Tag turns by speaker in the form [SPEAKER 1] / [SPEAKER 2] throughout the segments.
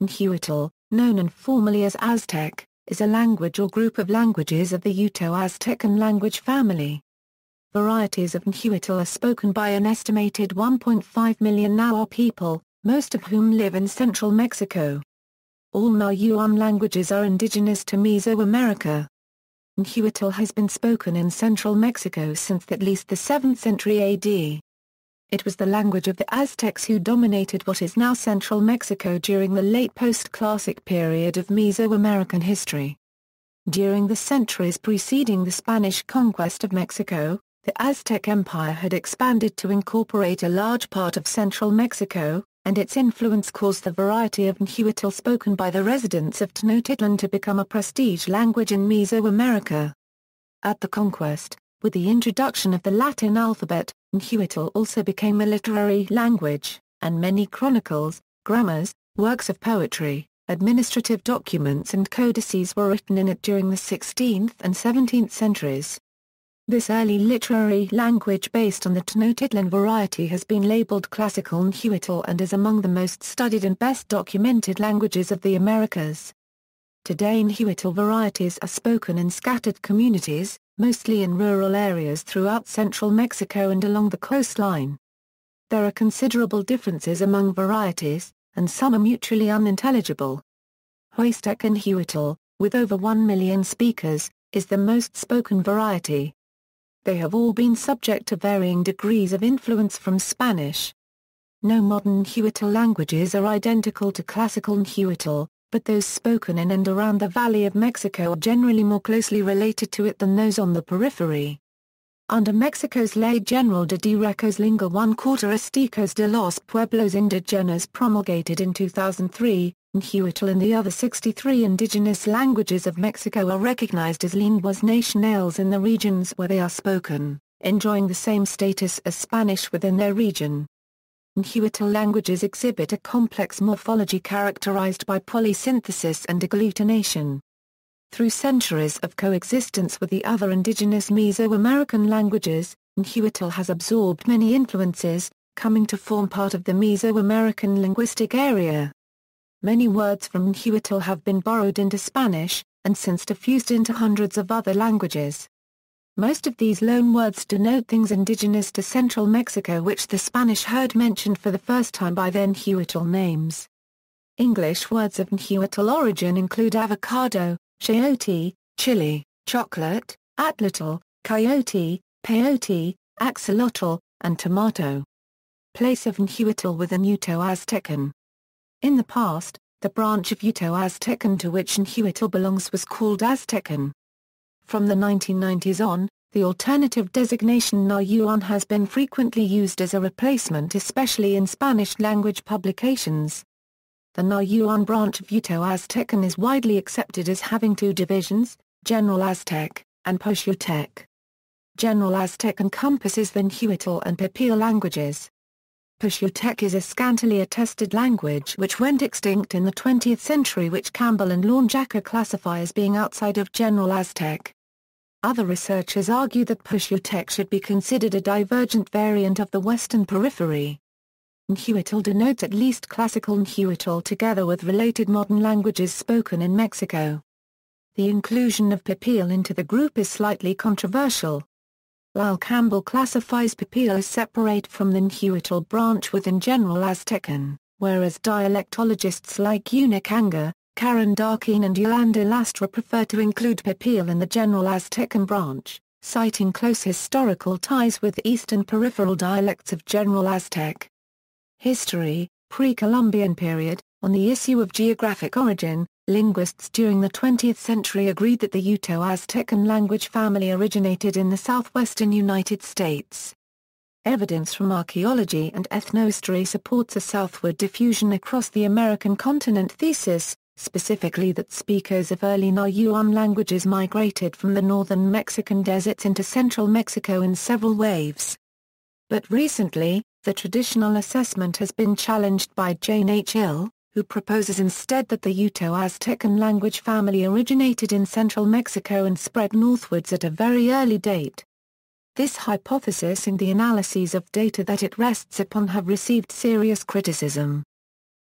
[SPEAKER 1] Nahuatl, known informally as Aztec, is a language or group of languages of the Uto-Aztecan language family. Varieties of Nahuatl are spoken by an estimated 1.5 million Nahua people, most of whom live in central Mexico. All Nahuan languages are indigenous to Mesoamerica. Nahuatl has been spoken in central Mexico since at least the 7th century AD. It was the language of the Aztecs who dominated what is now central Mexico during the Late Postclassic period of Mesoamerican history. During the centuries preceding the Spanish conquest of Mexico, the Aztec Empire had expanded to incorporate a large part of central Mexico, and its influence caused the variety of Nahuatl spoken by the residents of Tenochtitlan to become a prestige language in Mesoamerica. At the conquest, with the introduction of the Latin alphabet, Nahuatl also became a literary language, and many chronicles, grammars, works of poetry, administrative documents and codices were written in it during the 16th and 17th centuries. This early literary language based on the Tenochtitlan variety has been labeled Classical Nahuatl and is among the most studied and best documented languages of the Americas. Today Nahuatl varieties are spoken in scattered communities, mostly in rural areas throughout central Mexico and along the coastline. There are considerable differences among varieties, and some are mutually unintelligible. Aztec Nahuatl, with over 1 million speakers, is the most spoken variety. They have all been subject to varying degrees of influence from Spanish. No modern Nahuatl languages are identical to Classical Nahuatl, but those spoken in and around the Valley of Mexico are generally more closely related to it than those on the periphery. Under Mexico's Ley General de Directos Lingua 1/4 Aztecos de los Pueblos Indígenas promulgated in 2003, Nahuatl and the other 63 indigenous languages of Mexico are recognized as lenguas nacionales in the regions where they are spoken, enjoying the same status as Spanish within their region. Nahuatl languages exhibit a complex morphology characterized by polysynthesis and agglutination. Through centuries of coexistence with the other indigenous Mesoamerican languages, Nahuatl has absorbed many influences, coming to form part of the Mesoamerican linguistic area. Many words from Nahuatl have been borrowed into Spanish, and since diffused into hundreds of other languages. Most of these loan words denote things indigenous to central Mexico which the Spanish heard mentioned for the first time by their Nahuatl names. English words of Nahuatl origin include avocado, chayote, chili, chocolate, atlotl, coyote, peyote, axolotl, and tomato. Place of Nahuatl within Uto-Aztecan. In the past, the branch of Uto-Aztecan to which Nahuatl belongs was called Aztecan. From the 1990s on, the alternative designation Nahuan has been frequently used as a replacement, especially in Spanish-language publications. The Nahuan branch of Uto-Aztecan is widely accepted as having two divisions, General Aztec, and Posh-Utec. General Aztec encompasses the Nahuatl and Pipil languages. Posh-Utec is a scantily attested language which went extinct in the 20th century, which Campbell and Launjacker classify as being outside of General Aztec. Other researchers argue that Posh-Utec should be considered a divergent variant of the Western periphery. Nahuatl denotes at least Classical Nahuatl together with related modern languages spoken in Mexico. The inclusion of Pipil into the group is slightly controversial. While Campbell classifies Pipil as separate from the Nahuatl branch within General Aztecan, whereas dialectologists like Eunice Anger, Karen Darkine and Yolanda Lastra prefer to include Pipil in the General Aztecan branch, citing close historical ties with Eastern peripheral dialects of General Aztec. History, pre-Columbian period. On the issue of geographic origin, linguists during the 20th century agreed that the Uto-Aztecan language family originated in the southwestern United States. Evidence from archaeology and ethnohistory supports a southward diffusion across the American continent thesis, specifically that speakers of early Nahuan languages migrated from the northern Mexican deserts into central Mexico in several waves. But recently, the traditional assessment has been challenged by Jane H. Hill, who proposes instead that the Uto-Aztecan language family originated in central Mexico and spread northwards at a very early date. This hypothesis and the analyses of data that it rests upon have received serious criticism.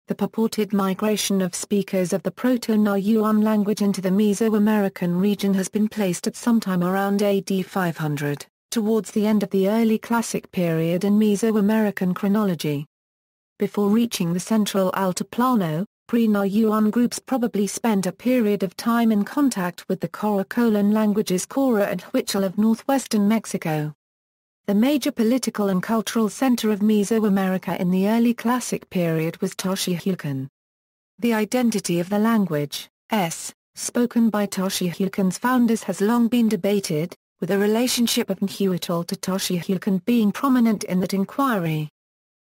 [SPEAKER 1] The purported migration of speakers of the Proto-Nahuan language into the Mesoamerican region has been placed at sometime around AD 500, towards the end of the early Classic period in Mesoamerican chronology. Before reaching the central Altiplano, pre-Nahuan groups probably spent a period of time in contact with the Corocolan languages Cora and Huichol of northwestern Mexico. The major political and cultural center of Mesoamerica in the early Classic period was Tenochtitlan. The identity of the language, spoken by Tenochtitlan's founders has long been debated, with the relationship of Nahuatl to Tenochtitlan being prominent in that inquiry.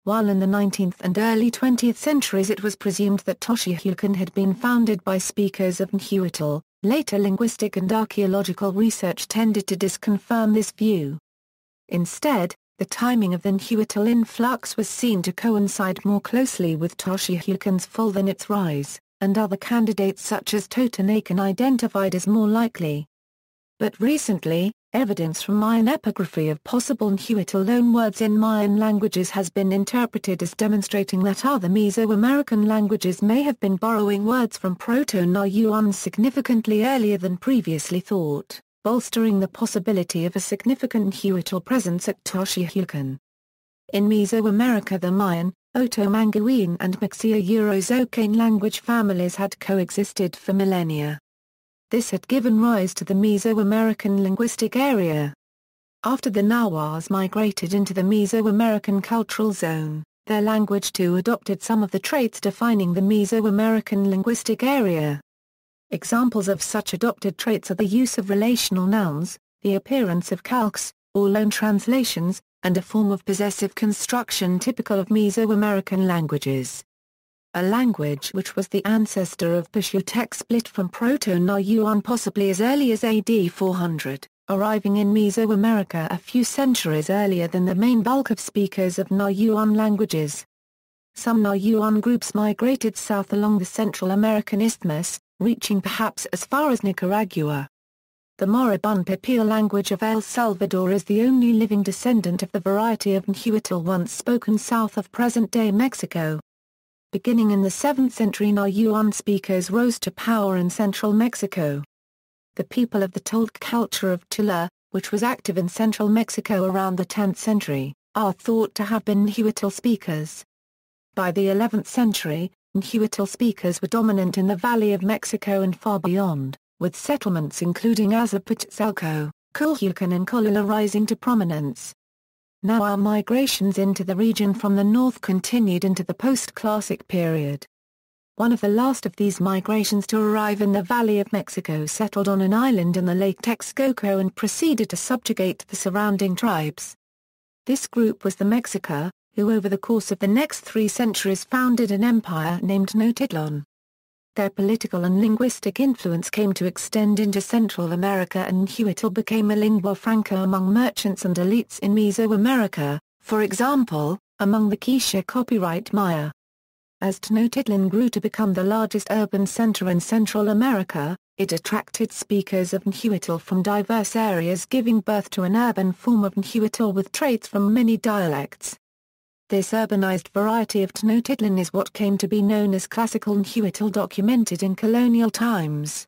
[SPEAKER 1] While in the 19th and early 20th centuries it was presumed that Tenochtitlan had been founded by speakers of Nahuatl, later linguistic and archaeological research tended to disconfirm this view. Instead, the timing of the Nahuatl influx was seen to coincide more closely with Tenochtitlan's fall than its rise, and other candidates such as Totonacan identified as more likely. But recently, evidence from Mayan epigraphy of possible Nahuatl loanwords in Mayan languages has been interpreted as demonstrating that other Mesoamerican languages may have been borrowing words from Proto-Nahuan significantly earlier than previously thought, bolstering the possibility of a significant Nahuatl presence at Tenochtitlan. In Mesoamerica, the Mayan, Oto-Manguean and Uto-Aztecan language families had coexisted for millennia. This had given rise to the Mesoamerican linguistic area. After the Nahuas migrated into the Mesoamerican cultural zone, their language too adopted some of the traits defining the Mesoamerican linguistic area. Examples of such adopted traits are the use of relational nouns, the appearance of calques, or loan translations, and a form of possessive construction typical of Mesoamerican languages. A language which was the ancestor of Pashutec split from Proto-Nahuan possibly as early as AD 400, arriving in Mesoamerica a few centuries earlier than the main bulk of speakers of Nahuan languages. Some Nahuan groups migrated south along the Central American Isthmus, reaching perhaps as far as Nicaragua. The moribund Pipil language of El Salvador is the only living descendant of the variety of Nahuatl once spoken south of present-day Mexico. Beginning in the 7th century, Nahuan speakers rose to power in central Mexico. The people of the Toltec culture of Tula, which was active in central Mexico around the 10th century, are thought to have been Nahuatl speakers. By the 11th century, Nahuatl speakers were dominant in the Valley of Mexico and far beyond, with settlements including Azcapotzalco, Culhuacan and Colula rising to prominence. Nahua migrations into the region from the north continued into the post-Classic period. One of the last of these migrations to arrive in the Valley of Mexico settled on an island in the Lake Texcoco and proceeded to subjugate the surrounding tribes. This group was the Mexica, who over the course of the next 3 centuries founded an empire named Tenochtitlan. Their political and linguistic influence came to extend into Central America, and Nahuatl became a lingua franca among merchants and elites in Mesoamerica, for example, among the Quiché copyright Maya. As Tenochtitlan grew to become the largest urban center in Central America, it attracted speakers of Nahuatl from diverse areas, giving birth to an urban form of Nahuatl with traits from many dialects. This urbanized variety of Tenochtitlan is what came to be known as Classical Nahuatl, documented in colonial times.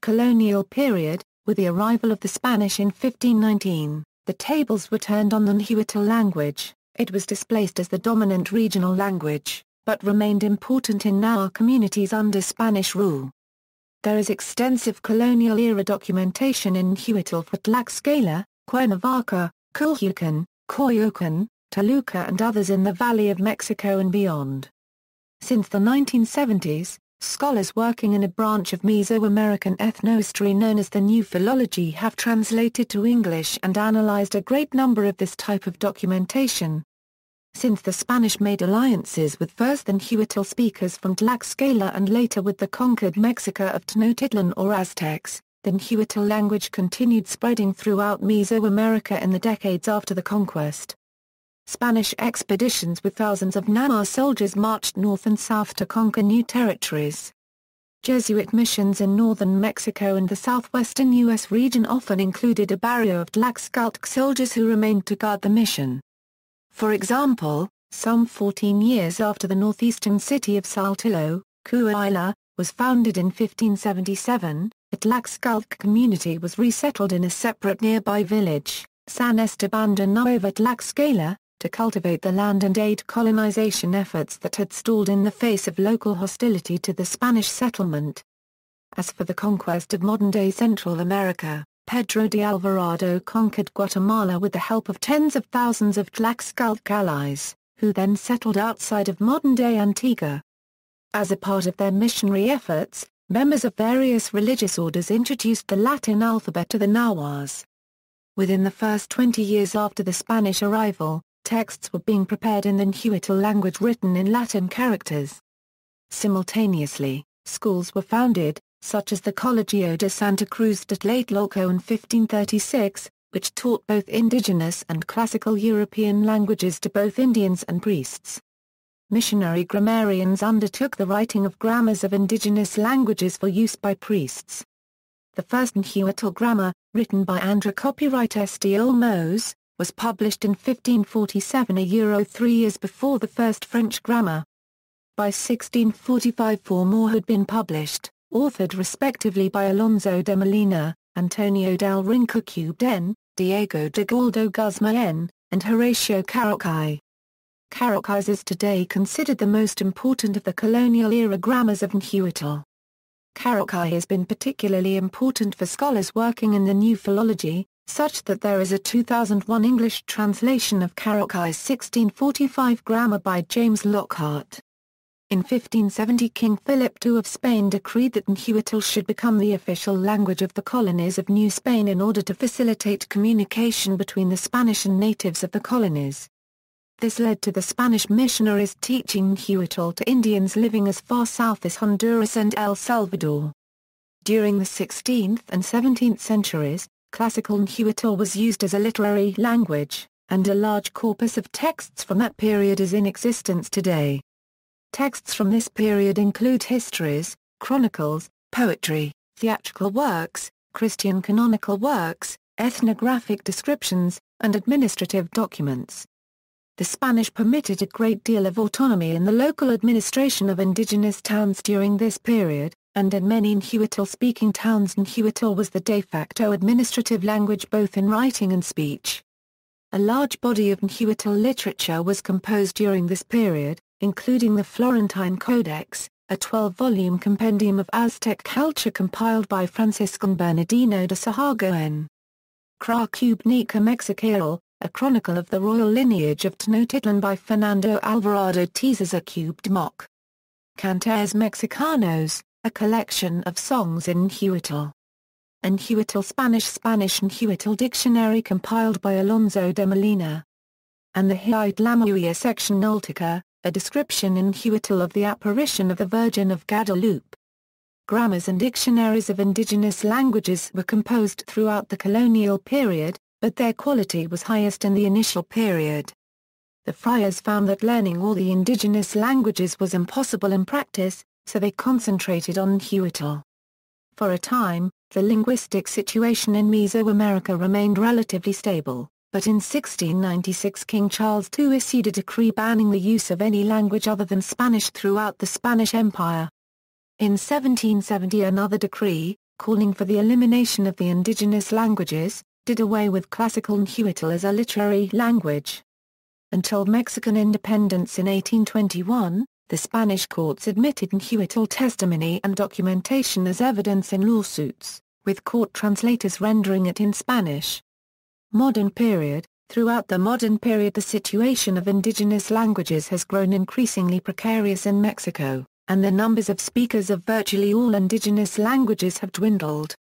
[SPEAKER 1] Colonial period, with the arrival of the Spanish in 1519, the tables were turned on the Nahuatl language. It was displaced as the dominant regional language, but remained important in Nahua communities under Spanish rule. There is extensive colonial-era documentation in Nahuatl for Tlaxcala, Cuernavaca, Culhuacan, Coyoacán, Toluca and others in the Valley of Mexico and beyond. Since the 1970s, scholars working in a branch of Mesoamerican ethnohistory known as the New Philology have translated to English and analyzed a great number of this type of documentation. Since the Spanish made alliances with first the Nahuatl speakers from Tlaxcala and later with the conquered Mexica of Tenochtitlan or Aztecs, the Nahuatl language continued spreading throughout Mesoamerica in the decades after the conquest. Spanish expeditions with thousands of Nahua soldiers marched north and south to conquer new territories. Jesuit missions in northern Mexico and the southwestern U.S. region often included a barrio of Tlaxcaltec soldiers who remained to guard the mission. For example, some 14 years after the northeastern city of Saltillo, Coahuila, was founded in 1577, a Tlaxcaltec community was resettled in a separate nearby village, San Esteban de Nueva Tlaxcala, to cultivate the land and aid colonization efforts that had stalled in the face of local hostility to the Spanish settlement. As for the conquest of modern-day Central America, Pedro de Alvarado conquered Guatemala with the help of tens of thousands of Tlaxcaltec allies, who then settled outside of modern-day Antigua. As a part of their missionary efforts, members of various religious orders introduced the Latin alphabet to the Nahuas. Within the first 20 years after the Spanish arrival, texts were being prepared in the Nahuatl language written in Latin characters. Simultaneously, schools were founded, such as the Colegio de Santa Cruz de Tlatelolco in 1536, which taught both indigenous and classical European languages to both Indians and priests. Missionary grammarians undertook the writing of grammars of indigenous languages for use by priests. The first Nahuatl grammar, written by Andra copyright St. Olmos, was published in 1547, 3 years before the first French grammar. By 1645 4 more had been published, authored respectively by Alonso de Molina, Antonio del Rincón, Diego de Galdo Guzmán, and Horatio Carocay. Carocay's is today considered the most important of the colonial-era grammars of Nahuatl. Carocay has been particularly important for scholars working in the new philology, such that there is a 2001 English translation of Carocay's 1645 grammar by James Lockhart. In 1570 King Philip II of Spain decreed that Nahuatl should become the official language of the colonies of New Spain in order to facilitate communication between the Spanish and natives of the colonies. This led to the Spanish missionaries teaching Nahuatl to Indians living as far south as Honduras and El Salvador. During the 16th and 17th centuries, Classical Nahuatl was used as a literary language, and a large corpus of texts from that period is in existence today. Texts from this period include histories, chronicles, poetry, theatrical works, Christian canonical works, ethnographic descriptions, and administrative documents. The Spanish permitted a great deal of autonomy in the local administration of indigenous towns during this period, and in many Nahuatl-speaking towns Nahuatl was the de facto administrative language both in writing and speech. A large body of Nahuatl literature was composed during this period, including the Florentine Codex, a 12-volume compendium of Aztec culture compiled by Franciscan Bernardino de Sahagoen. Cra Cubnica Mexicaral, a chronicle of the royal lineage of Tenochtitlan by Fernando Alvarado teases a cubed mock. Cantares Mexicanos, a collection of songs in Nahuatl. A Nahuatl Spanish Nahuatl dictionary compiled by Alonso de Molina. And the Hiatlamuia section Noltica, a description in Nahuatl of the apparition of the Virgin of Guadalupe. Grammars and dictionaries of indigenous languages were composed throughout the colonial period, but their quality was highest in the initial period. The friars found that learning all the indigenous languages was impossible in practice, so they concentrated on Nahuatl. For a time, the linguistic situation in Mesoamerica remained relatively stable, but in 1696 King Charles II issued a decree banning the use of any language other than Spanish throughout the Spanish Empire. In 1770 another decree, calling for the elimination of the indigenous languages, did away with Classical Nahuatl as a literary language. Until Mexican independence in 1821, the Spanish courts admitted Nahuatl testimony and documentation as evidence in lawsuits, with court translators rendering it in Spanish. Modern period. Throughout the modern period the situation of indigenous languages has grown increasingly precarious in Mexico, and the numbers of speakers of virtually all indigenous languages have dwindled.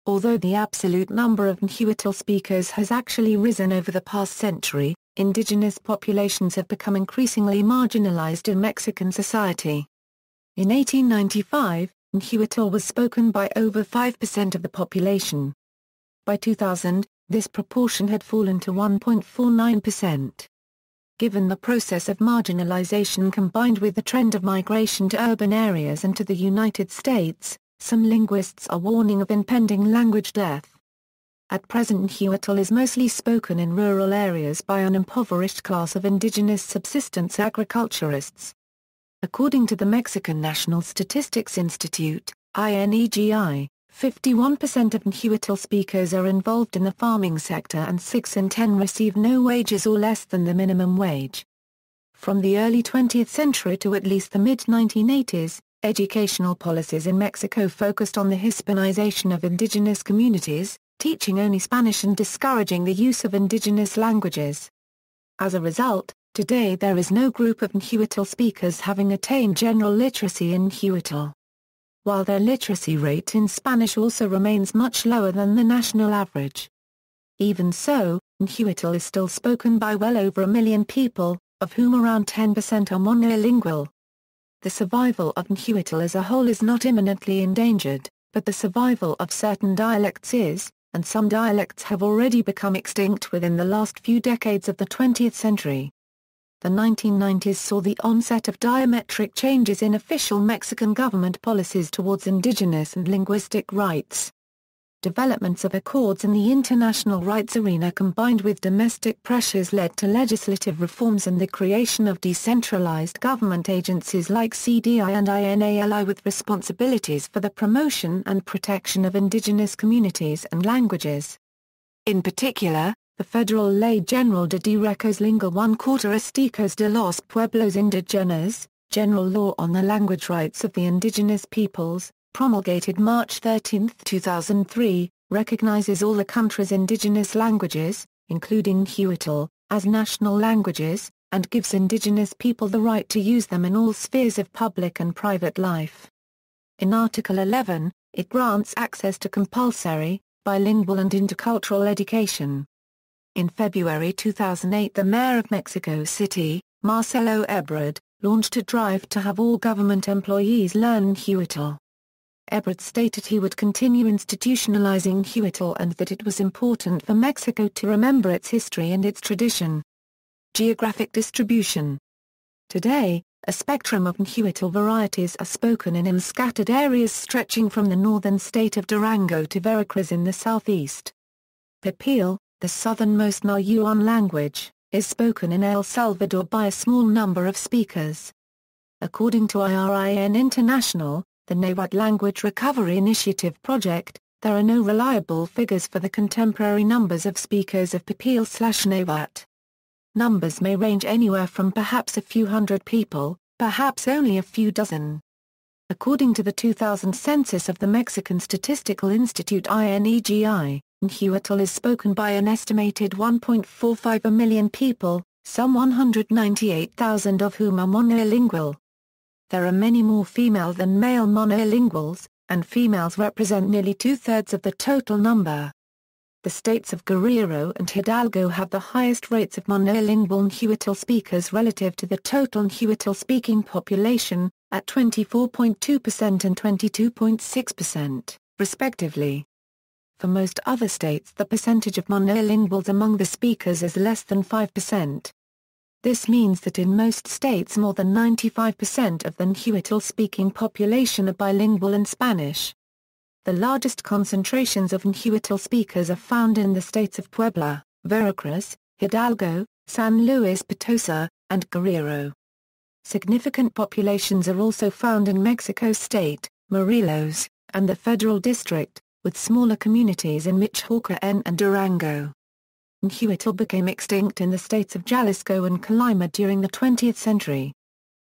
[SPEAKER 1] Although the absolute number of Nahuatl speakers has actually risen over the past century, indigenous populations have become increasingly marginalized in Mexican society. In 1895, Nahuatl was spoken by over 5% of the population. By 2000, this proportion had fallen to 1.49%. Given the process of marginalization combined with the trend of migration to urban areas and to the United States, some linguists are warning of impending language death. At present Nahuatl is mostly spoken in rural areas by an impoverished class of indigenous subsistence agriculturists. According to the Mexican National Statistics Institute, INEGI, 51% of Nahuatl speakers are involved in the farming sector and 6 in 10 receive no wages or less than the minimum wage. From the early 20th century to at least the mid-1980s, educational policies in Mexico focused on the Hispanization of indigenous communities, teaching only Spanish and discouraging the use of indigenous languages. As a result, today there is no group of Nahuatl speakers having attained general literacy in Nahuatl. While their literacy rate in Spanish also remains much lower than the national average. Even so, Nahuatl is still spoken by well over 1 million people, of whom around 10% are monolingual. The survival of Nahuatl as a whole is not imminently endangered, but the survival of certain dialects is, and some dialects have already become extinct within the last few decades of the 20th century. The 1990s saw the onset of diametric changes in official Mexican government policies towards indigenous and linguistic rights. Developments of accords in the international rights arena combined with domestic pressures led to legislative reforms and the creation of decentralized government agencies like CDI and INALI with responsibilities for the promotion and protection of indigenous communities and languages. In particular, the Federal Ley General de Derechos Lingua 1/4 Aztecos de los Pueblos Indígenas, General Law on the Language Rights of the Indigenous Peoples, promulgated March 13, 2003, recognizes all the country's indigenous languages, including Nahuatl, as national languages, and gives indigenous people the right to use them in all spheres of public and private life. In Article 11, it grants access to compulsory, bilingual and intercultural education. In February 2008 the mayor of Mexico City, Marcelo Ebrard, launched a drive to have all government employees learn Nahuatl. Ebrard stated he would continue institutionalizing Nahuatl and that it was important for Mexico to remember its history and its tradition. Geographic distribution. Today, a spectrum of Nahuatl varieties are spoken in scattered areas stretching from the northern state of Durango to Veracruz in the southeast. Pipil, the southernmost Nahuan language, is spoken in El Salvador by a small number of speakers. According to IRIN International, the Nahuatl Language Recovery Initiative project, there are no reliable figures for the contemporary numbers of speakers of Pipil/Nahuatl. Numbers may range anywhere from perhaps a few hundred people, perhaps only a few dozen. According to the 2000 census of the Mexican Statistical Institute INEGI, Nahuatl is spoken by an estimated 1.45 million people, some 198,000 of whom are monolingual. There are many more female than male monolinguals, and females represent nearly two-thirds of the total number. The states of Guerrero and Hidalgo have the highest rates of monolingual Nahuatl speakers relative to the total Nahuatl-speaking population, at 24.2% and 22.6%, respectively. For most other states the percentage of monolinguals among the speakers is less than 5%. This means that in most states more than 95% of the Nahuatl-speaking population are bilingual in Spanish. The largest concentrations of Nahuatl speakers are found in the states of Puebla, Veracruz, Hidalgo, San Luis Potosi, and Guerrero. Significant populations are also found in Mexico State, Morelos, and the Federal District, with smaller communities in Michoacán and Durango. Nahuatl became extinct in the states of Jalisco and Colima during the 20th century.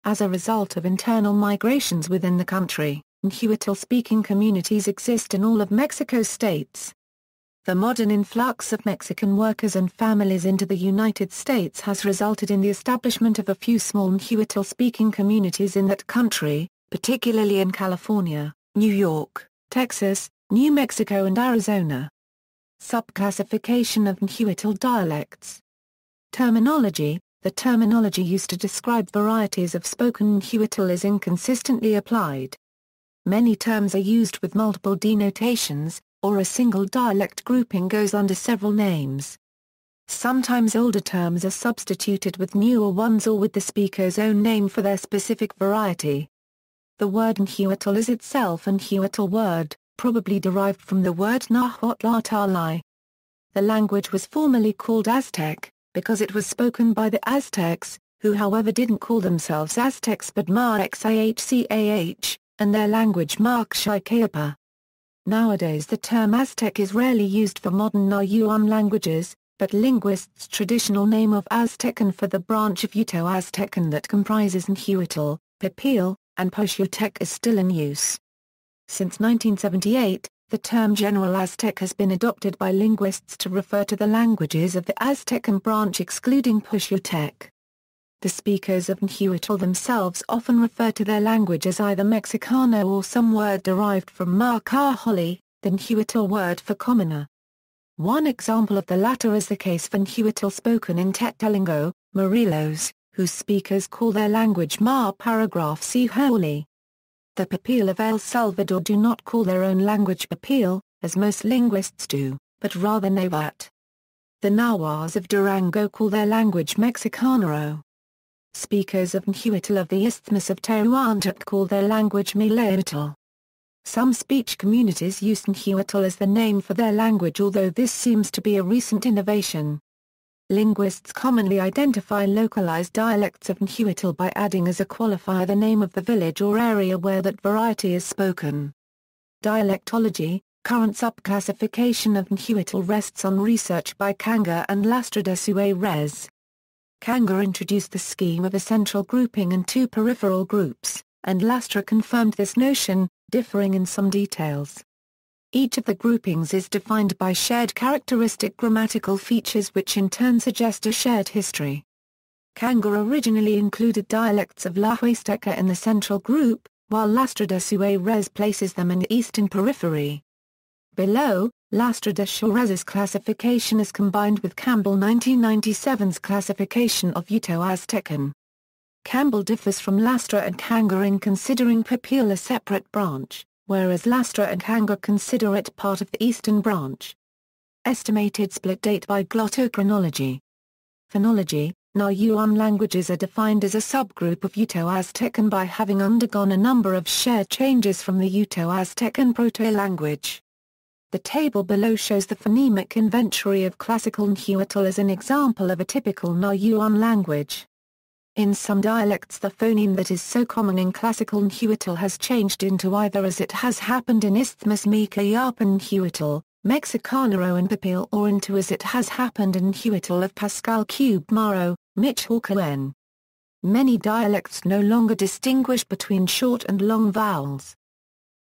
[SPEAKER 1] As a result of internal migrations within the country, Nahuatl-speaking communities exist in all of Mexico's states. The modern influx of Mexican workers and families into the United States has resulted in the establishment of a few small Nahuatl-speaking communities in that country, particularly in California, New York, Texas, New Mexico and Arizona. Subclassification of Nahuatl dialects. Terminology. The terminology used to describe varieties of spoken Nahuatl is inconsistently applied. Many terms are used with multiple denotations, or a single dialect grouping goes under several names. Sometimes older terms are substituted with newer ones or with the speaker's own name for their specific variety. The word Nahuatl is itself a Nahuatl word, probably derived from the word ʻnɑːwɑːtəl, the language was formerly called Aztec, because it was spoken by the Aztecs, who however didn't call themselves Aztecs but ʻnɑːwɑːtəl, and their language ʻnɑːwɑːtəl. Nowadays the term Aztec is rarely used for modern Nahuan languages, but linguists' traditional name of Aztecan for the branch of Uto-Aztecan that comprises Nahuatl, Papil, and Poshutec is still in use. Since 1978, the term General Aztec has been adopted by linguists to refer to the languages of the Aztecan branch excluding Poshutec. The speakers of Nahuatl themselves often refer to their language as either Mexicano or some word derived from Macaholli, the Nahuatl word for commoner. One example of the latter is the case for Nahuatl spoken in Tetlalingo, Morelos, whose speakers call their language Ma paragraph Siholi. The Papil of El Salvador do not call their own language Papil, as most linguists do, but rather Nahuatl. The Nahuas of Durango call their language Mexicano. Speakers of Nahuatl of the Isthmus of Tehuantepec call their language Milayatl. Some speech communities use Nahuatl as the name for their language, although this seems to be a recent innovation. Linguists commonly identify localized dialects of Nahuatl by adding as a qualifier the name of the village or area where that variety is spoken. Dialectology, current subclassification of Nahuatl, rests on research by Kanga and Lastra de Suarez. Kanga introduced the scheme of a central grouping and two peripheral groups, and Lastra confirmed this notion, differing in some details. Each of the groupings is defined by shared characteristic grammatical features which in turn suggest a shared history. Kanga originally included dialects of La Huasteca in the central group, while Lastra de Suarez places them in the eastern periphery. Below, Lastra de Suarez's classification is combined with Campbell 1997's classification of Uto-Aztecan. Campbell differs from Lastra and Kanga in considering Papil a separate branch, whereas Lastra and Kanga consider it part of the eastern branch. Estimated split date by glottochronology. Phonology. Nahuan languages are defined as a subgroup of Uto-Aztecan by having undergone a number of shared changes from the Uto-Aztecan proto-language. The table below shows the phonemic inventory of Classical Nahuatl as an example of a typical Nahuan language. In some dialects the phoneme that is so common in Classical Nahuatl has changed into either as it has happened in Isthmus Mica-Yapan Nahuatl, Mexicano and Papil, or into as it has happened in Nahuatl of Pascal Cube-Maro, Michoacan. Many dialects no longer distinguish between short and long vowels.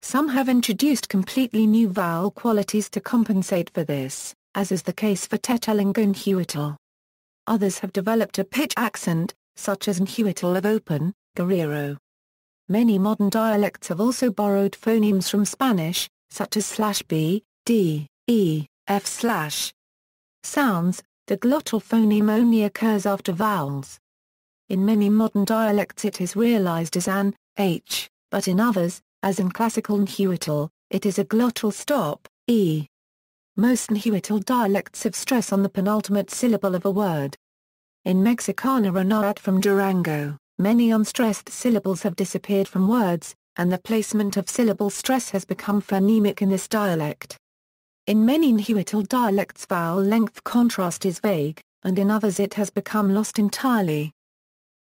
[SPEAKER 1] Some have introduced completely new vowel qualities to compensate for this, as is the case for Tetlalingo Nahuatl. Others have developed a pitch accent, such as Nahuatl of Open, Guerrero. Many modern dialects have also borrowed phonemes from Spanish, such as /b, d, e, f/. Sounds. The glottal phoneme only occurs after vowels. In many modern dialects it is realized as an h, but in others, as in Classical Nahuatl, it is a glottal stop, e. Most Nahuatl dialects have stress on the penultimate syllable of a word. In Mexicana or Nahuatl from Durango, many unstressed syllables have disappeared from words, and the placement of syllable stress has become phonemic in this dialect. In many Nahuatl dialects vowel length contrast is vague, and in others it has become lost entirely.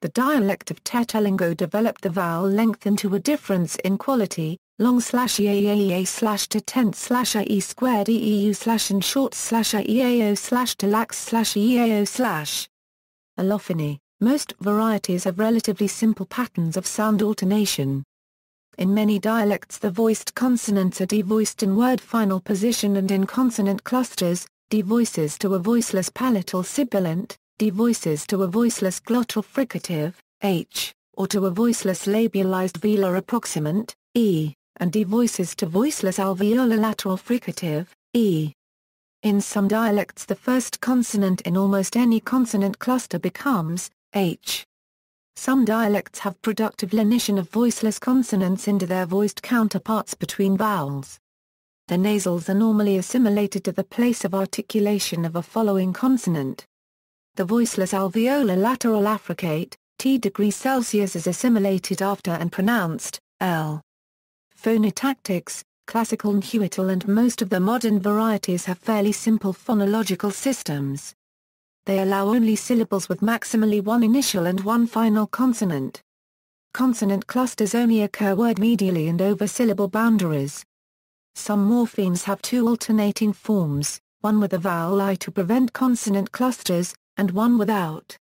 [SPEAKER 1] The dialect of Tetlalingo developed the vowel length into a difference in quality, long/eaea/ to tenth/e squared eeu/ and short/eao/ to lax/eao/. Allophony. Most varieties have relatively simple patterns of sound alternation. In many dialects the voiced consonants are devoiced in word final position, and in consonant clusters, devoices to a voiceless palatal sibilant, devoices to a voiceless glottal fricative, h, or to a voiceless labialized velar approximant, e, and devoices to voiceless alveolar lateral fricative, e. In some dialects the first consonant in almost any consonant cluster becomes h. Some dialects have productive lenition of voiceless consonants into their voiced counterparts between vowels. The nasals are normally assimilated to the place of articulation of a following consonant. The voiceless alveolar lateral affricate, T°C is assimilated after and pronounced, l. Phonotactics. Classical Nahuatl and most of the modern varieties have fairly simple phonological systems. They allow only syllables with maximally one initial and one final consonant. Consonant clusters only occur word medially and over syllable boundaries. Some morphemes have two alternating forms, one with a vowel I to prevent consonant clusters, and one without.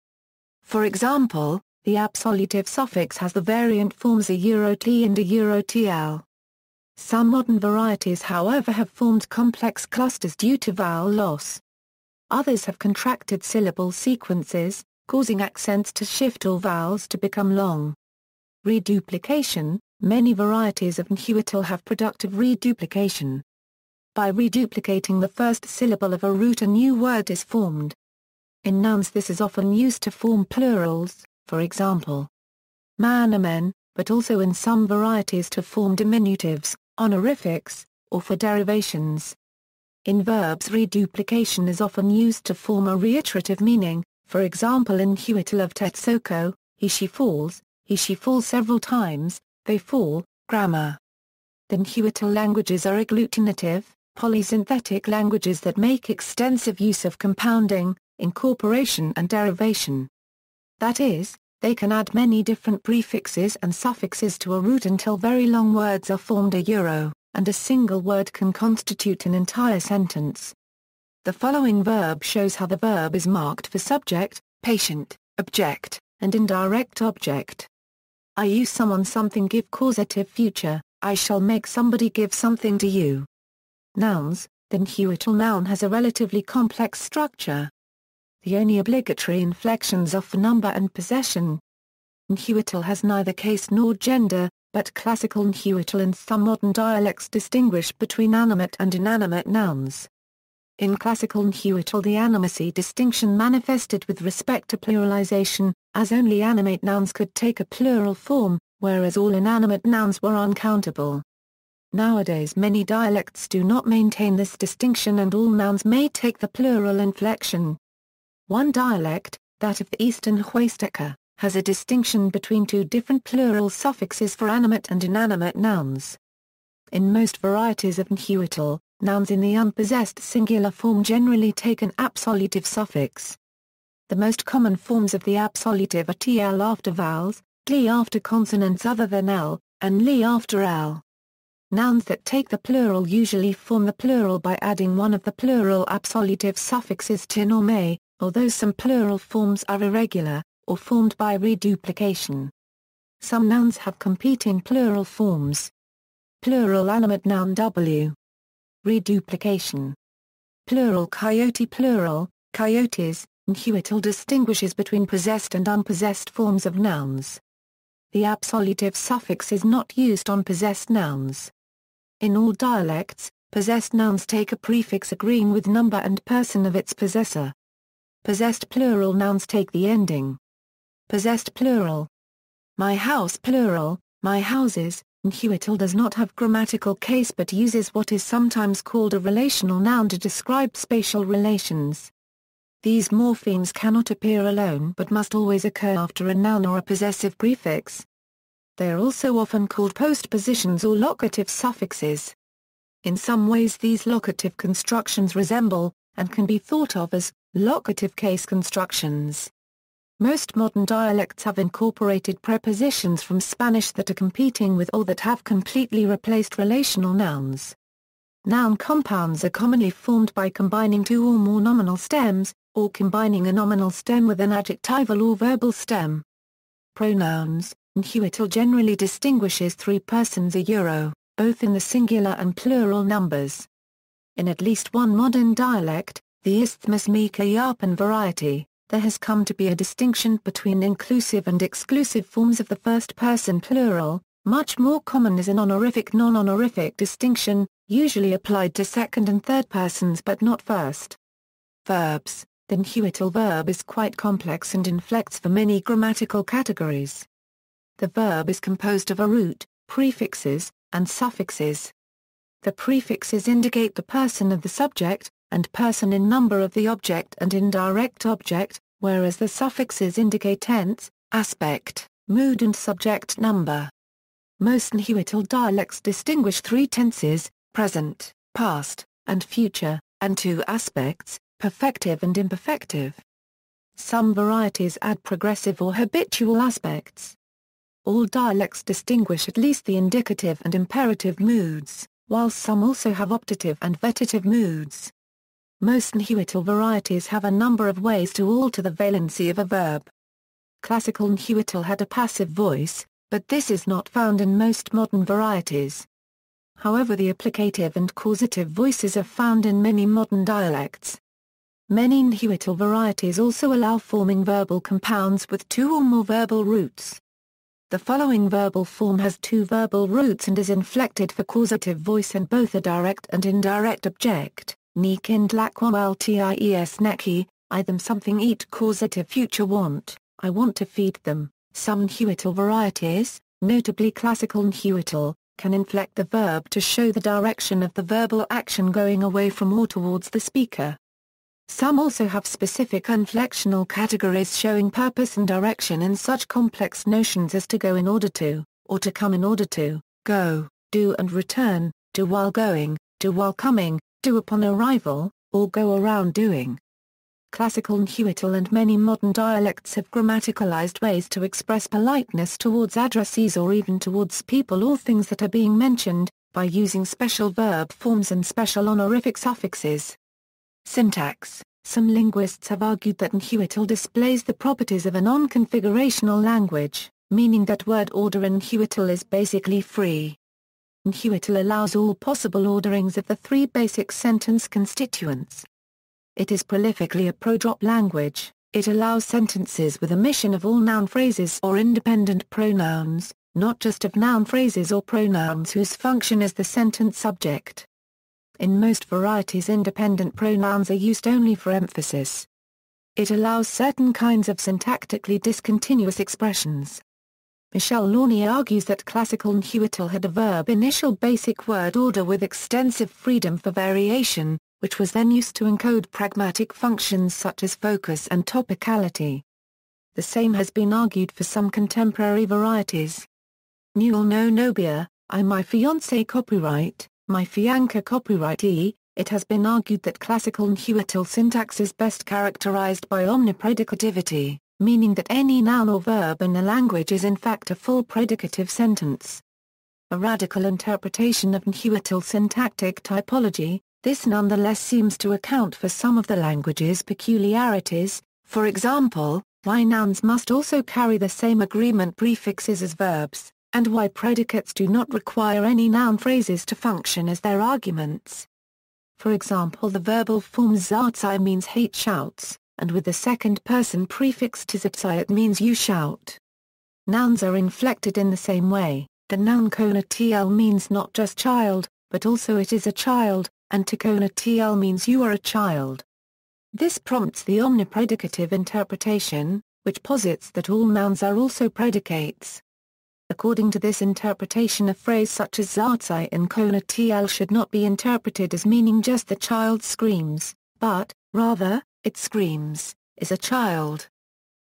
[SPEAKER 1] For example, the absolutive suffix has the variant forms a Euro-T and a Euro-TL. Some modern varieties however have formed complex clusters due to vowel loss. Others have contracted syllable sequences, causing accents to shift or vowels to become long. Reduplication. Many varieties of Nahuatl have productive reduplication. By reduplicating the first syllable of a root a new word is formed. In nouns this is often used to form plurals, for example, man-amen, but also in some varieties to form diminutives, honorifics, or for derivations. In verbs reduplication is often used to form a reiterative meaning, for example in Nahuatl of Texcoco, he falls several times, they fall. Grammar. The Nahuatl languages are agglutinative, polysynthetic languages that make extensive use of compounding, incorporation and derivation. That is, they can add many different prefixes and suffixes to a root until very long words are formed a euro, and a single word can constitute an entire sentence. The following verb shows how the verb is marked for subject, patient, object, and indirect object. I use someone something give causative future, I shall make somebody give something to you. Nouns. The Nahuatl noun has a relatively complex structure. The only obligatory inflections are for number and possession. Nahuatl has neither case nor gender, but classical Nahuatl and some modern dialects distinguish between animate and inanimate nouns. In classical Nahuatl the animacy distinction manifested with respect to pluralization, as only animate nouns could take a plural form, whereas all inanimate nouns were uncountable. Nowadays many dialects do not maintain this distinction and all nouns may take the plural inflection. One dialect, that of the Eastern Huasteca, has a distinction between two different plural suffixes for animate and inanimate nouns. In most varieties of Nahuatl, nouns in the unpossessed singular form generally take an absolutive suffix. The most common forms of the absolutive are tl after vowels, tl after consonants other than l, and li after l. Nouns that take the plural usually form the plural by adding one of the plural absolutive suffixes tin or may, although some plural forms are irregular, or formed by reduplication. Some nouns have competing plural forms. Plural animate noun w. Reduplication. Plural coyote plural, coyotes. Nahuatl distinguishes between possessed and unpossessed forms of nouns. The absolutive suffix is not used on possessed nouns. In all dialects, possessed nouns take a prefix agreeing with number and person of its possessor. Possessed plural nouns take the ending. Possessed plural. My house plural, my houses. Nahuatl does not have grammatical case but uses what is sometimes called a relational noun to describe spatial relations. These morphemes cannot appear alone but must always occur after a noun or a possessive prefix. They are also often called postpositions or locative suffixes. In some ways these locative constructions resemble, and can be thought of as, locative case constructions. Most modern dialects have incorporated prepositions from Spanish that are competing with or that have completely replaced relational nouns. Noun compounds are commonly formed by combining two or more nominal stems, or combining a nominal stem with an adjectival or verbal stem. Pronouns. Nahuatl generally distinguishes three persons a euro, both in the singular and plural numbers. In at least one modern dialect, the Isthmus Mika-Yapan variety, there has come to be a distinction between inclusive and exclusive forms of the first-person plural. Much more common is an honorific-non-honorific distinction, usually applied to second and third persons but not first. Verbs. The Nahuatl verb is quite complex and inflects for many grammatical categories. The verb is composed of a root, prefixes, and suffixes. The prefixes indicate the person of the subject, and person in number of the object and indirect object, whereas the suffixes indicate tense, aspect, mood and subject number. Most Nahuatl dialects distinguish three tenses, present, past, and future, and two aspects, perfective and imperfective. Some varieties add progressive or habitual aspects. All dialects distinguish at least the indicative and imperative moods, while some also have optative and vetative moods. Most Nahuatl varieties have a number of ways to alter the valency of a verb. Classical Nahuatl had a passive voice, but this is not found in most modern varieties. However, the applicative and causative voices are found in many modern dialects. Many Nahuatl varieties also allow forming verbal compounds with two or more verbal roots. The following verbal form has two verbal roots and is inflected for causative voice and both a direct and indirect object. Ni kind ʻnɑːwɑːtəl ties neki, I them something eat causative future want, I want to feed them. Some Nahuatl varieties, notably Classical Nahuatl, can inflect the verb to show the direction of the verbal action going away from or towards the speaker. Some also have specific inflectional categories showing purpose and direction in such complex notions as to go in order to, or to come in order to, go, do and return, do while going, do while coming, do upon arrival, or go around doing. Classical Nahuatl and many modern dialects have grammaticalized ways to express politeness towards addressees or even towards people or things that are being mentioned, by using special verb forms and special honorific suffixes. Syntax. Some linguists have argued that Nahuatl displays the properties of a non-configurational language, meaning that word order in Nahuatl is basically free. Nahuatl allows all possible orderings of the three basic sentence constituents. It is prolifically a pro-drop language. It allows sentences with omission of all noun phrases or independent pronouns, not just of noun phrases or pronouns whose function is the sentence subject. In most varieties, independent pronouns are used only for emphasis. It allows certain kinds of syntactically discontinuous expressions. Michel Launay argues that Classical Nahuatl had a verb initial basic word order with extensive freedom for variation, which was then used to encode pragmatic functions such as focus and topicality. The same has been argued for some contemporary varieties. Newell no Nobia, I my fiancé copyright, my fianca copyright e. It has been argued that Classical Nahuatl syntax is best characterized by omnipredicativity, meaning that any noun or verb in the language is in fact a full predicative sentence. A radical interpretation of Nahuatl syntactic typology, this nonetheless seems to account for some of the language's peculiarities. For example, why nouns must also carry the same agreement prefixes as verbs, and why predicates do not require any noun phrases to function as their arguments. For example, the verbal form ʻzaʻtsai means hate shouts, and with the second person prefix ʻtizipsai it means you shout. Nouns are inflected in the same way. The noun ʻnāːwɑːtəl means not just child, but also it is a child, and ʻnāːwɑːtəl means you are a child. This prompts the omnipredicative interpretation, which posits that all nouns are also predicates. According to this interpretation, a phrase such as ʻzaʻtsai in ʻnāːwɑːtəl should not be interpreted as meaning just the child screams, but, rather, it screams, is a child.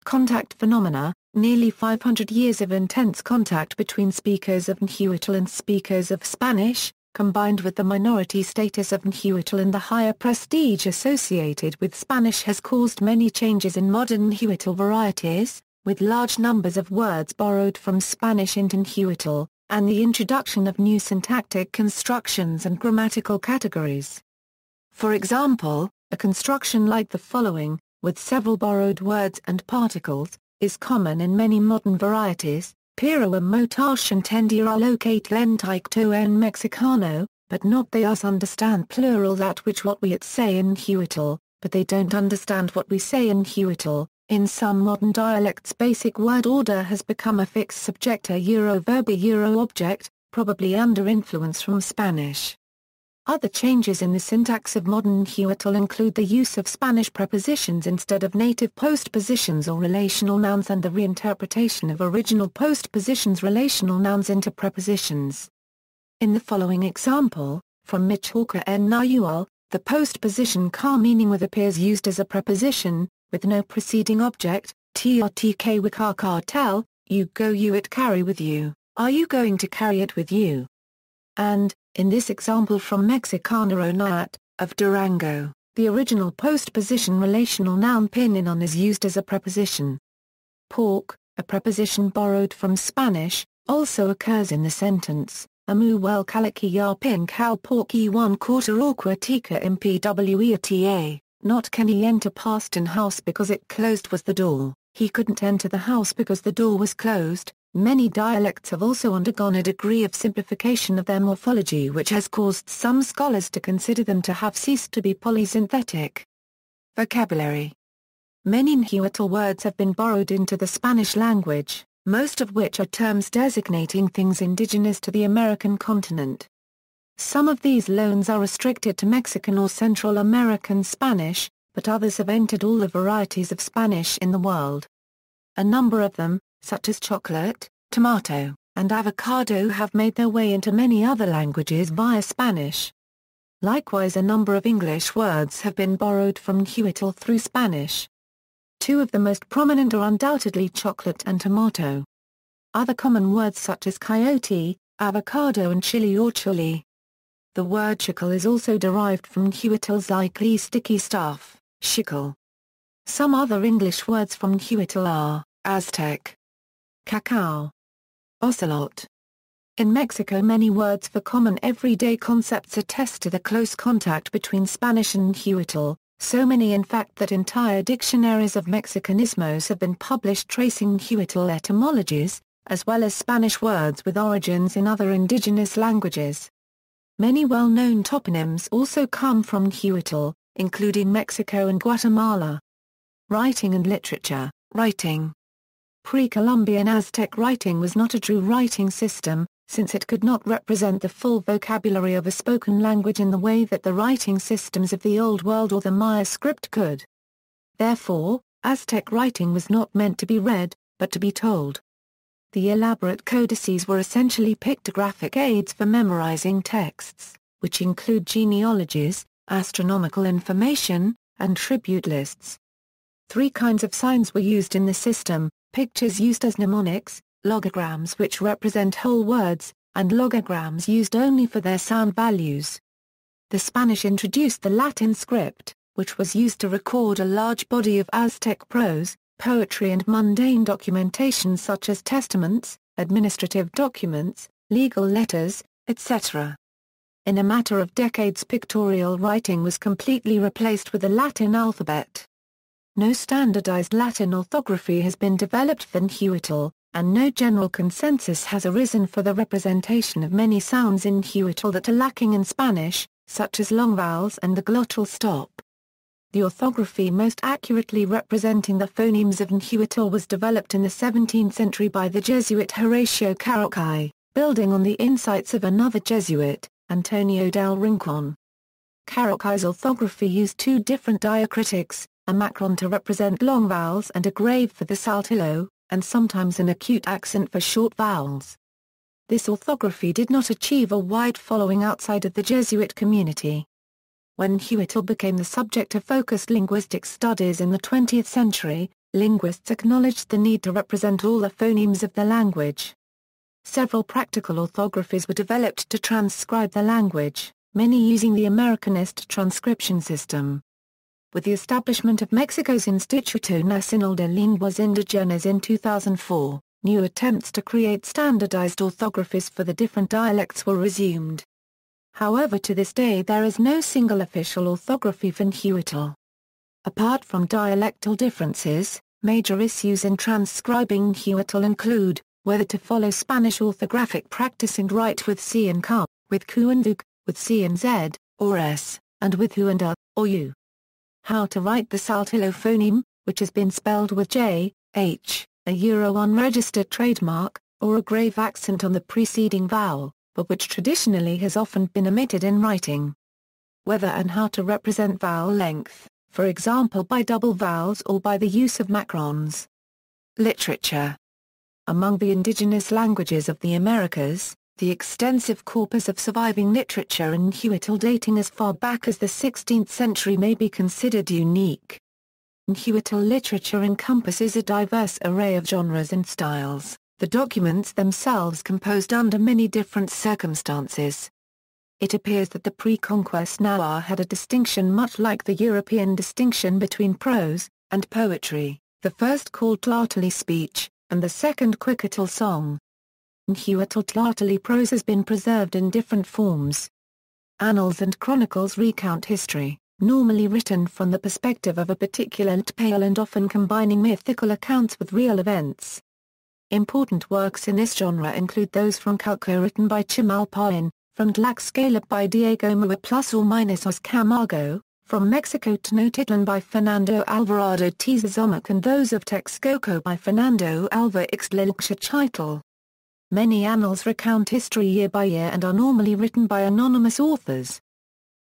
[SPEAKER 1] Contact phenomena. Nearly 500 years of intense contact between speakers of Nahuatl and speakers of Spanish, combined with the minority status of Nahuatl and the higher prestige associated with Spanish, has caused many changes in modern Nahuatl varieties, with large numbers of words borrowed from Spanish into Nahuatl, and the introduction of new syntactic constructions and grammatical categories. For example, a construction like the following, with several borrowed words and particles, is common in many modern varieties. Pero a motash entender a locate lenticto en mexicano, but not they us understand plural that which what we it say in Nahuatl, but they don't understand what we say in Nahuatl. In some modern dialects, basic word order has become a fixed subject a verb a object, probably under influence from Spanish. Other changes in the syntax of modern Nahuatl include the use of Spanish prepositions instead of native postpositions or relational nouns and the reinterpretation of original postpositions relational nouns into prepositions. In the following example, from Michoacán en Nahuatl, the postposition ka meaning with appears used as a preposition, with no preceding object, trtk wikaka tell, you go you it carry with you, are you going to carry it with you? and, in this example from Mexicana o Nahuatl, of Durango, the original postposition relational noun pininon is used as a preposition. Pork, a preposition borrowed from Spanish, also occurs in the sentence, Amu wel kaliki ya pin cow pork e 1/4 aqua tika mpweta, not can he enter past in house because it closed was the door, he couldn't enter the house because the door was closed. Many dialects have also undergone a degree of simplification of their morphology which has caused some scholars to consider them to have ceased to be polysynthetic. Vocabulary. Many Nahuatl words have been borrowed into the Spanish language, most of which are terms designating things indigenous to the American continent. Some of these loans are restricted to Mexican or Central American Spanish, but others have entered all the varieties of Spanish in the world. A number of them, such as chocolate, tomato, and avocado, have made their way into many other languages via Spanish. Likewise, a number of English words have been borrowed from Nahuatl through Spanish. Two of the most prominent are undoubtedly chocolate and tomato. Other common words such as coyote, avocado and chili or chuli. The word chicle is also derived from Nahuatl's ikli sticky stuff, xicle. Some other English words from Nahuatl are Aztec, cacao, ocelot. In Mexico, many words for common everyday concepts attest to the close contact between Spanish and Nahuatl, so many in fact that entire dictionaries of Mexicanismos have been published tracing Nahuatl etymologies, as well as Spanish words with origins in other indigenous languages. Many well-known toponyms also come from Nahuatl, including Mexico and Guatemala. Writing and literature. Writing. Pre-Columbian Aztec writing was not a true writing system, since it could not represent the full vocabulary of a spoken language in the way that the writing systems of the Old World or the Maya script could. Therefore, Aztec writing was not meant to be read, but to be told. The elaborate codices were essentially pictographic aids for memorizing texts, which include genealogies, astronomical information, and tribute lists. Three kinds of signs were used in the system: pictures used as mnemonics, logograms which represent whole words, and logograms used only for their sound values. The Spanish introduced the Latin script, which was used to record a large body of Aztec prose, poetry and mundane documentation such as testaments, administrative documents, legal letters, etc. In a matter of decades, pictorial writing was completely replaced with the Latin alphabet. No standardized Latin orthography has been developed for Nahuatl, and no general consensus has arisen for the representation of many sounds in Nahuatl that are lacking in Spanish, such as long vowels and the glottal stop. The orthography most accurately representing the phonemes of Nahuatl was developed in the 17th century by the Jesuit Horatio Carocci, building on the insights of another Jesuit, Antonio del Rincon. Carocci's orthography used two different diacritics, a macron to represent long vowels and a grave for the saltillo, and sometimes an acute accent for short vowels. This orthography did not achieve a wide following outside of the Jesuit community. When Nahuatl became the subject of focused linguistic studies in the 20th century, linguists acknowledged the need to represent all the phonemes of the language. Several practical orthographies were developed to transcribe the language, many using the Americanist transcription system. With the establishment of Mexico's Instituto Nacional de Lenguas Indígenas in 2004, new attempts to create standardized orthographies for the different dialects were resumed. However, to this day there is no single official orthography for Nahuatl. Apart from dialectal differences, major issues in transcribing Nahuatl include whether to follow Spanish orthographic practice and write with C and K, with Q and VUK, with C and Z, or S, and with WHO and or U. How to write the saltillo phoneme, which has been spelled with J, H, a unregistered trademark, or a grave accent on the preceding vowel, but which traditionally has often been omitted in writing. Whether and how to represent vowel length, for example by double vowels or by the use of macrons. Literature. Among the indigenous languages of the Americas, the extensive corpus of surviving literature in Nahuatl dating as far back as the 16th century may be considered unique. Nahuatl literature encompasses a diverse array of genres and styles, the documents themselves composed under many different circumstances. It appears that the pre-conquest Nahua had a distinction much like the European distinction between prose and poetry, the first called ʻnaːwatḻ speech, and the second ʻnaːwatl song. Nahuatl ʻnaːwatl prose has been preserved in different forms. Annals and chronicles recount history, normally written from the perspective of a particular ʻnaːwatl and often combining mythical accounts with real events. Important works in this genre include those from Calco written by Chimalpoin, from Tlaxcala by Diego Mua ± Os Camargo, from Mexico Tenochtitlan by Fernando Alvarado Tezazomac and those of Texcoco by Fernando Alva Ixtlahuachtl. Many annals recount history year by year and are normally written by anonymous authors.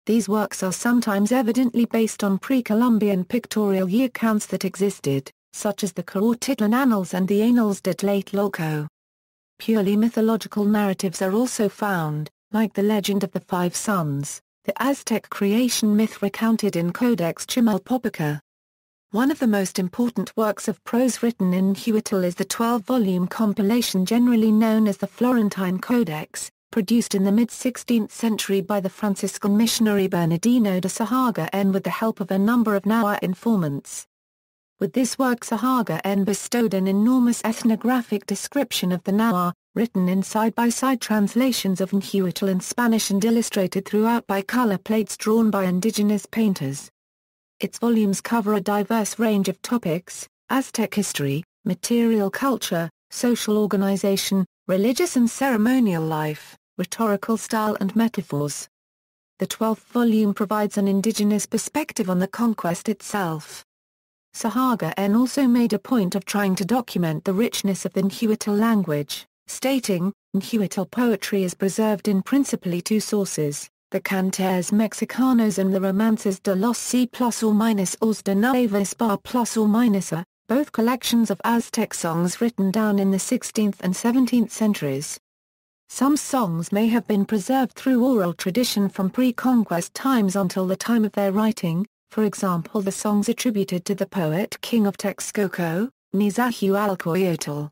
[SPEAKER 1] These works are sometimes evidently based on pre-Columbian pictorial year counts that existed, such as the Tenochtitlan Annals and the Annals de Tlatelolco. Purely mythological narratives are also found, like the legend of the Five Sons, the Aztec creation myth recounted in Codex Chimalpopoca. One of the most important works of prose written in Nahuatl is the 12-volume compilation generally known as the Florentine Codex, produced in the mid-16th century by the Franciscan missionary Bernardino de Sahagún with the help of a number of Nahua informants. With this work Sahagún bestowed an enormous ethnographic description of the Nahua, written in side-by-side translations of Nahuatl in Spanish and illustrated throughout by color plates drawn by indigenous painters. Its volumes cover a diverse range of topics: Aztec history, material culture, social organization, religious and ceremonial life, rhetorical style and metaphors. The 12th volume provides an indigenous perspective on the conquest itself. Sahagún also made a point of trying to document the richness of the Nahuatl language, stating, Nahuatl poetry is preserved in principally two sources, the Cantares Mexicanos and the Romances de los C ± de Nueva Espa ± both collections of Aztec songs written down in the 16th and 17th centuries. Some songs may have been preserved through oral tradition from pre-conquest times until the time of their writing, for example the songs attributed to the poet king of Texcoco, Nezahualcoyotl.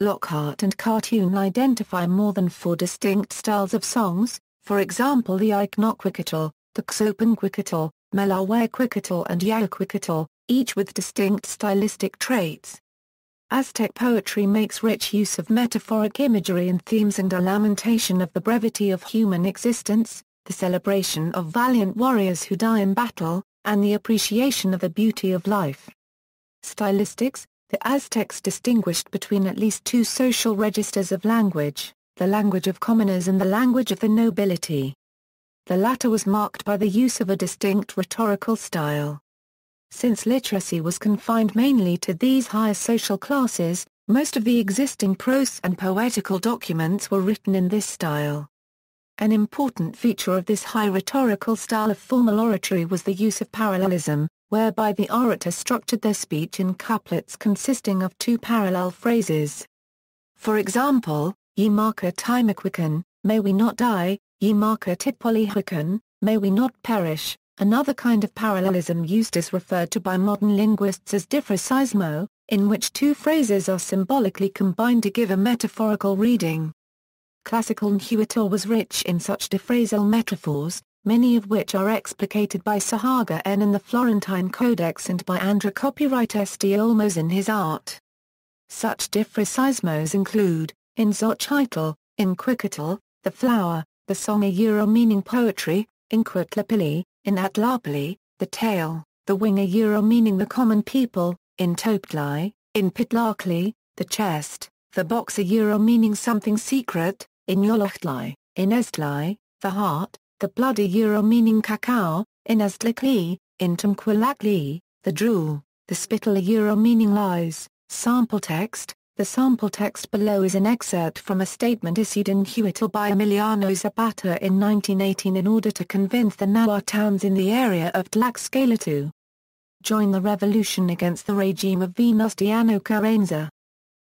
[SPEAKER 1] Lockhart and Cartoon identify more than 4 distinct styles of songs, for example the ʻnaːwɑːtəl, the ʻnaːwatḻ, ʻmelahuaːtəl and ʻnaːwatḻ, each with distinct stylistic traits. Aztec poetry makes rich use of metaphoric imagery and themes and a lamentation of the brevity of human existence, the celebration of valiant warriors who die in battle, and the appreciation of the beauty of life. Stylistics: the Aztecs distinguished between at least 2 social registers of language, the language of commoners and the language of the nobility. The latter was marked by the use of a distinct rhetorical style. Since literacy was confined mainly to these higher social classes, most of the existing prose and poetical documents were written in this style. An important feature of this high rhetorical style of formal oratory was the use of parallelism, whereby the orator structured their speech in couplets consisting of 2 parallel phrases. For example, Ye marka timakwikan, may we not die, ye marka tipolihwikan, may we not perish. Another kind of parallelism used is referred to by modern linguists as diffrasismo, in which 2 phrases are symbolically combined to give a metaphorical reading. Classical Nahuatl was rich in such diffrasal metaphors, many of which are explicated by Sahagún in the Florentine Codex and by André Copyright St. Olmos in his art. Such diffrasismos include, in Xochitl, in Quicatl, the flower, the song a euro meaning poetry, in Quetlapilli, in Atlapilli, the tale, the wing a euro meaning the common people, in Toptli, in Pitlakli, the chest, the box a euro meaning something secret, in Yolochtli, in Estli, the heart, the blood a euro meaning cacao, in Aztlikli, in Tumquilakli, the drool, the spittle a euro meaning lies. Sample text: the sample text below is an excerpt from a statement issued in Nahuatl by Emiliano Zapata in 1918 in order to convince the Nahua towns in the area of Tlaxcala to join the revolution against the regime of Venustiano Carranza.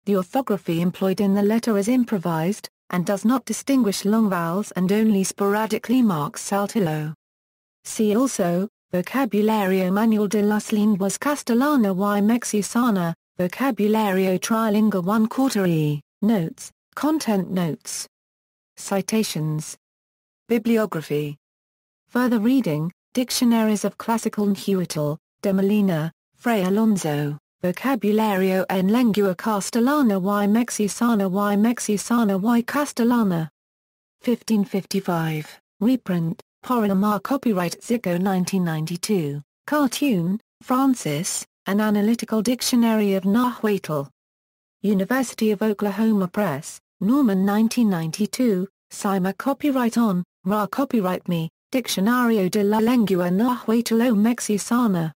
[SPEAKER 1] The orthography employed in the letter is improvised, and does not distinguish long vowels and only sporadically marks saltillo. See also, Vocabulario Manual de las Lenguas Castellana y Mexicana, Vocabulario Trilingua 1/4 E. Notes, content notes. Citations. Bibliography. Further reading, Dictionaries of Classical Nahuatl, de Molina, Fray Alonso, Vocabulario en lengua castellana y mexicana y castellana. 1555, reprint, Porrima copyright Zico 1992, cartoon, Francis, An Analytical Dictionary of Nahuatl. University of Oklahoma Press, Norman 1992, Cima copyright on, Ra copyright me, Diccionario de la Lengua Nahuatl o Mexicana.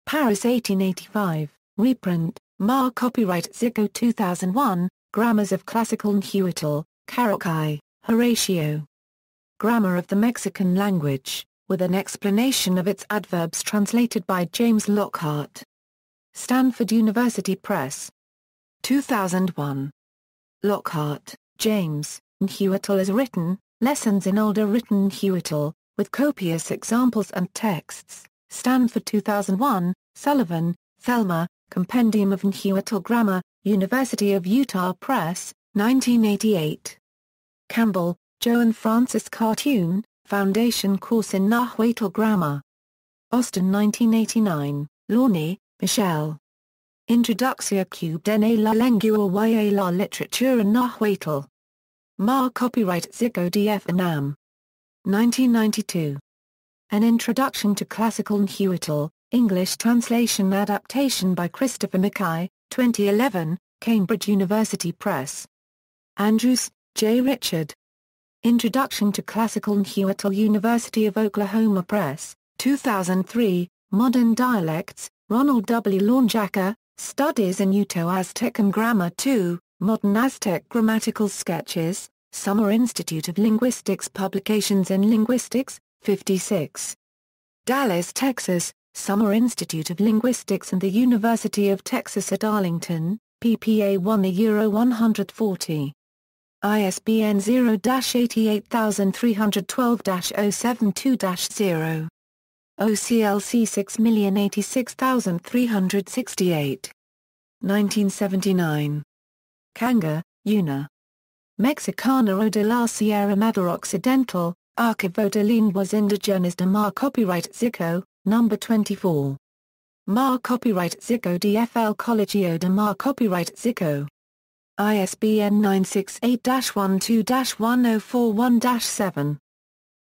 [SPEAKER 1] Paris 1885, reprint, Ma copyright Zico 2001, Grammars of Classical Nahuatl, Caracay, Horatio. Grammar of the Mexican Language, with an explanation of its adverbs translated by James Lockhart. Stanford University Press. 2001. Lockhart, James, Nahuatl as Written, Lessons in Older Written Nahuatl, with copious examples and texts, Stanford 2001, Sullivan, Thelma, Compendium of Nahuatl Grammar, University of Utah Press, 1988. Campbell, Joe and Francis Cartoon, Foundation Course in Nahuatl Grammar. Austin 1989, Lawney, Michelle. Introductio cubed en la lengua y a la literatura Nahuatl. Ma copyright Zico df Nam. 1992. An Introduction to Classical Nahuatl, English translation adaptation by Christopher Mackay, 2011, Cambridge University Press. Andrews, J. Richard. Introduction to Classical Nahuatl, University of Oklahoma Press, 2003, Modern Dialects, Ronald W. Lawnjacker, Studies in Uto-Aztecan Grammar 2, Modern Aztec Grammatical Sketches, Summer Institute of Linguistics Publications in Linguistics, 56. Dallas, Texas, Summer Institute of Linguistics and the University of Texas at Arlington, PPA 1/140. ISBN 0-88312-072-0. OCLC 6086368. 1979. Kanga, Una. Mexicana de la Sierra Madre Occidental, Archivo de Lenguas Indigenas de Mar copyright Zico, No. 24. Mar copyright Zico DFL Colegio de Mar copyright Zico. ISBN 968-12-1041-7.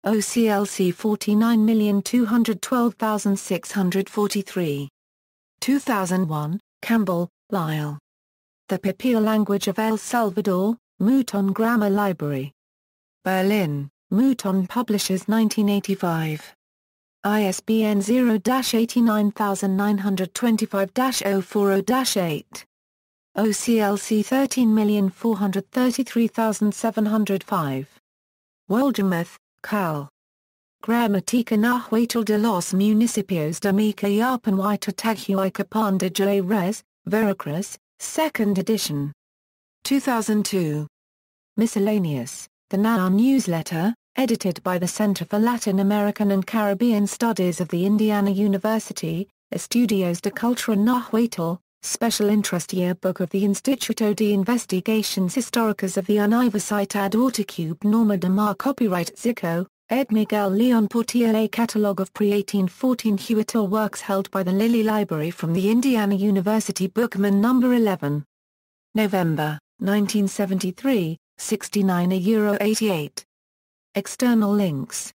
[SPEAKER 1] OCLC 49212643. 2001, Campbell, Lyle. The Pipil Language of El Salvador, Mouton Grammar Library. Berlin, Mouton Publishers 1985. ISBN 0-89925-040-8. OCLC 13433705. Woldremuth, Cal. Gramatica Nahuatl de los Municipios de Micayapan y Tatahuicapan de Jerez, Veracruz, 2nd edition. 2002. Miscellaneous, the Nahua Newsletter, edited by the Center for Latin American and Caribbean Studies of the Indiana University, Estudios de Cultura Nahuatl, Special Interest Yearbook of the Instituto de Investigaciones Históricas of the Universidad Autocube Norma de Mar copyright Zico, Ed Miguel Leon Portilla. Catalogue of pre-1814 Nahuatl works held by the Lilly Library from the Indiana University Bookman No. 11. November, 1973, 69 €88. External links.